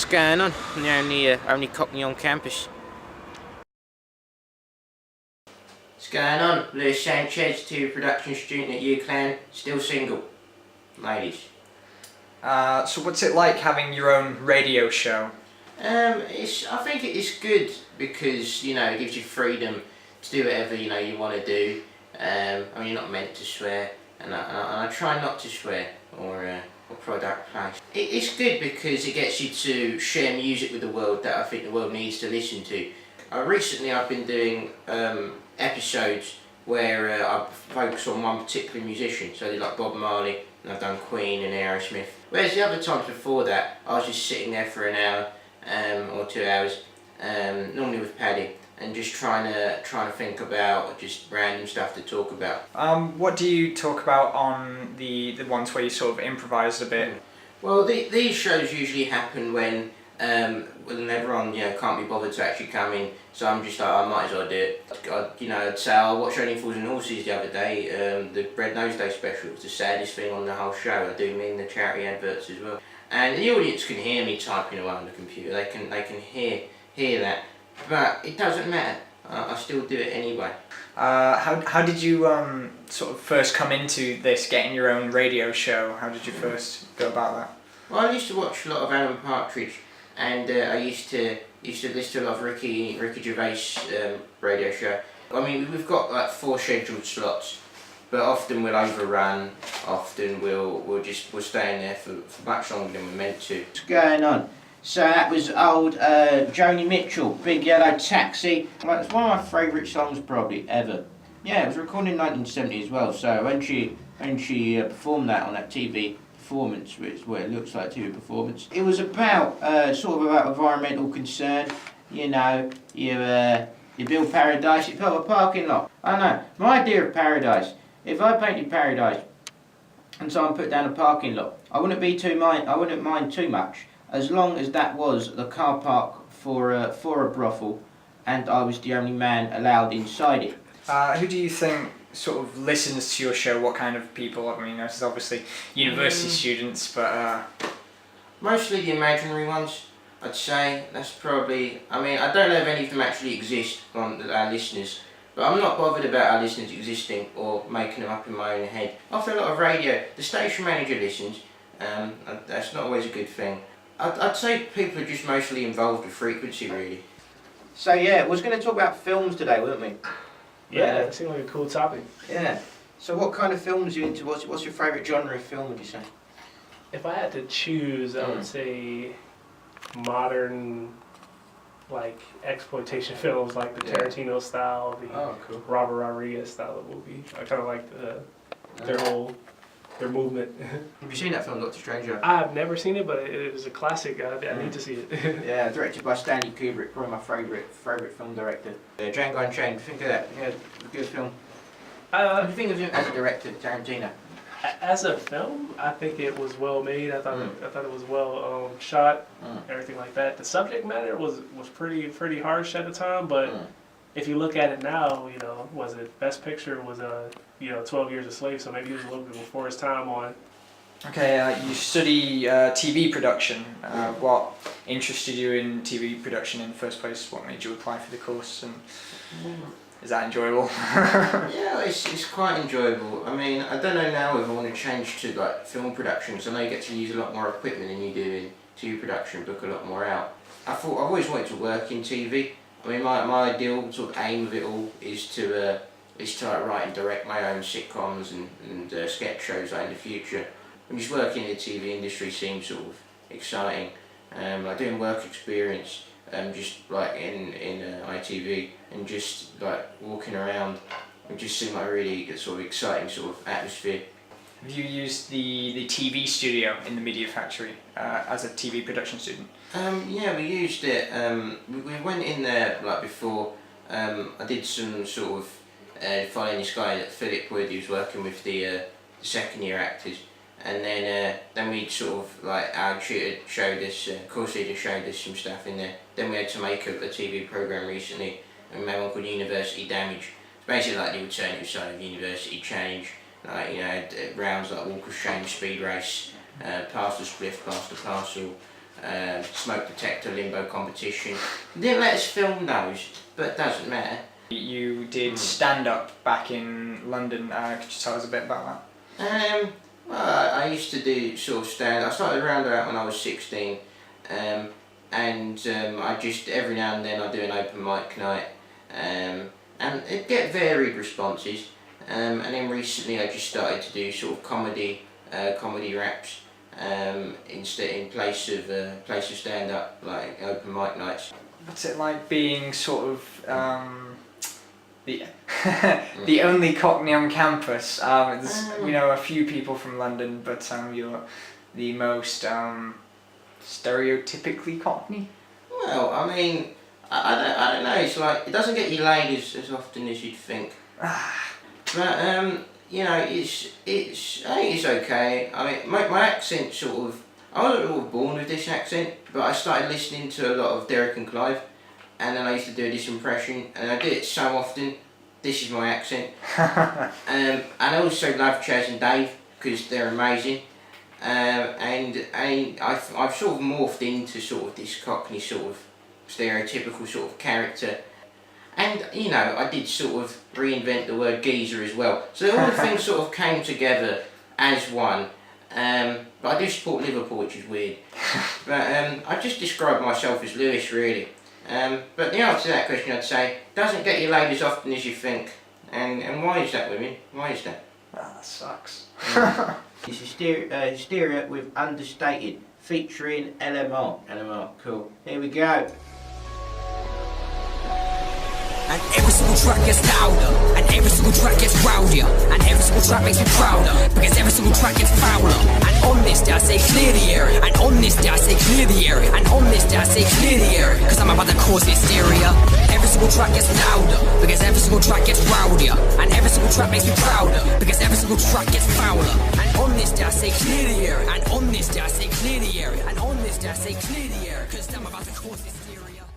What's going on? I'm the only Cockney on campus. What's going on? Luis Sanchez, production student at UCLan, still single. Ladies. So what's it like having your own radio show? I think it's good because, it gives you freedom to do whatever, you want to do. You're not meant to swear, and I try not to swear or product place. It's good because it gets you to share music with the world that I think the world needs to listen to. Recently I've been doing episodes where I focus on one particular musician, so I did like Bob Marley, and I've done Queen and Aerosmith. Whereas the other times before that, I was just sitting there for an hour or 2 hours, normally with Paddy, and just trying to think about just random stuff to talk about. What do you talk about on the ones where you sort of improvised a bit? Well, these shows usually happen when everyone can't be bothered to actually come in, so I'm just like, I might as well do it. I'd say I watched Only Fools and Horses the other day, the Red Nose Day special. It was the saddest thing on the whole show. I do mean the charity adverts as well, and the audience can hear me typing away on the computer. They can hear that, but it doesn't matter. I still do it anyway. How did you sort of first come into this, getting your own radio show? How did you first go about that? Well, I used to watch a lot of Alan Partridge, and I used to listen to a lot of Ricky Gervais' radio show. We've got like 4 scheduled slots, but often we'll overrun. Often we'll stay in there for much longer than we're meant to. What's going on? So that was old Joni Mitchell, Big Yellow Taxi. Well, it's one of my favourite songs probably ever. Yeah, it was recorded in 1970 as well. So when she performed that on that TV performance, which is what it looks like, TV performance, it was about about environmental concern. You build paradise, you build a parking lot. I know, my idea of paradise. If I painted paradise and someone put down a parking lot, I wouldn't mind too much, as long as that was the car park for a brothel, and I was the only man allowed inside it. Who do you think sort of listens to your show? What kind of people? This is obviously university students, but mostly the imaginary ones, I'd say. That's probably. I don't know if any of them actually exist on our listeners, but I'm not bothered about our listeners existing or making them up in my own head. After a lot of radio, the station manager listens. That's not always a good thing. I'd say people are just mostly involved with frequency, really. So yeah, we're going to talk about films today, weren't we? Yeah, it seemed like a cool topic. Yeah. So what kind of films are you into? What's your favourite genre of film, would you say? If I had to choose, I would say modern, like, exploitation films, like the Tarantino style, the Robert Rodriguez style of movie. I kind of like their movement. Have you seen that film, Dr. Stranger? I've never seen it, but it is a classic. I need to see it. Yeah, directed by Stanley Kubrick, probably my favourite film director. Django Unchained, think of that. Yeah, a good film. What do you think of him as a director, Tarantino? As a film, I think it was well made. I thought it was well shot, everything like that. The subject matter was pretty harsh at the time, but if you look at it now, was it Best Picture was 12 Years a Slave, so maybe he was a little bit before his time on. Okay, you study TV production. What interested you in TV production in the first place? What made you apply for the course, and is that enjoyable? Yeah, it's quite enjoyable. I don't know now if I want to change to like film production, because I know you get to use a lot more equipment than you do in TV production, book a lot more out. I've always wanted to work in TV. My ideal sort of aim of it all is to write and direct my own sitcoms and sketch shows in the future. And just working in the TV industry seems sort of exciting. Doing work experience, just like in ITV, and just like walking around, it just seemed like a really sort of exciting sort of atmosphere. Have you used the TV studio in the Media Factory as a TV production student? Yeah, we used it. We went in there like before. I did some sort of following this guy, Philip Wood, who was working with the second year actors, and then we sort of like our tutor showed us, course leader showed us some stuff in there. Then we had to make a TV program recently, and we made one called University Damage. It's basically like the alternative side of University Change. Like, rounds like Walk of Shame, Speed Race, Pass the Spliff, Pass the Parcel, smoke detector limbo competition. They didn't let us film those, but it doesn't matter. You did stand-up back in London. Could you tell us a bit about Well, I used to do sort of stand. I started around about when I was 16, and I just every now and then I do an open mic night, and it get varied responses. And then recently I just started to do sort of comedy raps in place of stand up, like open mic nights. that? What's it like being sort of the the only Cockney on campus? We know a few people from London, but you're the most stereotypically Cockney. Well, I mean, I don't know. It's like it doesn't get you laid as often as you'd think. But you know, I think it's okay. I mean, my accent sort of. I wasn't born with this accent, but I started listening to a lot of Derek and Clive, and then I used to do this impression, and I did it so often. This is my accent. And I also love Chaz and Dave because they're amazing. And I've sort of morphed into sort of this Cockney sort of stereotypical sort of character. And, you know, I did sort of reinvent the word geezer as well. So all the things sort of came together as one. But I do support Liverpool, which is weird. But I just describe myself as Lewis, really. But the answer to that question, I'd say, doesn't get you laid as often as you think. And why is that, women? Why is that? That sucks. It's Hysteria with Understated, featuring LMR. LMR, cool. Here we go. And every single track gets louder, and every single track gets rowdier, and every single track makes me prouder, because every single track gets fouler. And on this day I say clear the air, and on this day I say clear the air, and on this day I say clear the air, because I'm about to cause hysteria. Every single track gets louder, because every single track gets rowdier, and every single track makes me prouder, because every single track gets fouler. And on this day I say clear the air, and on this day I say clear the air, and on this day I say clear the air, because I'm about to cause hysteria.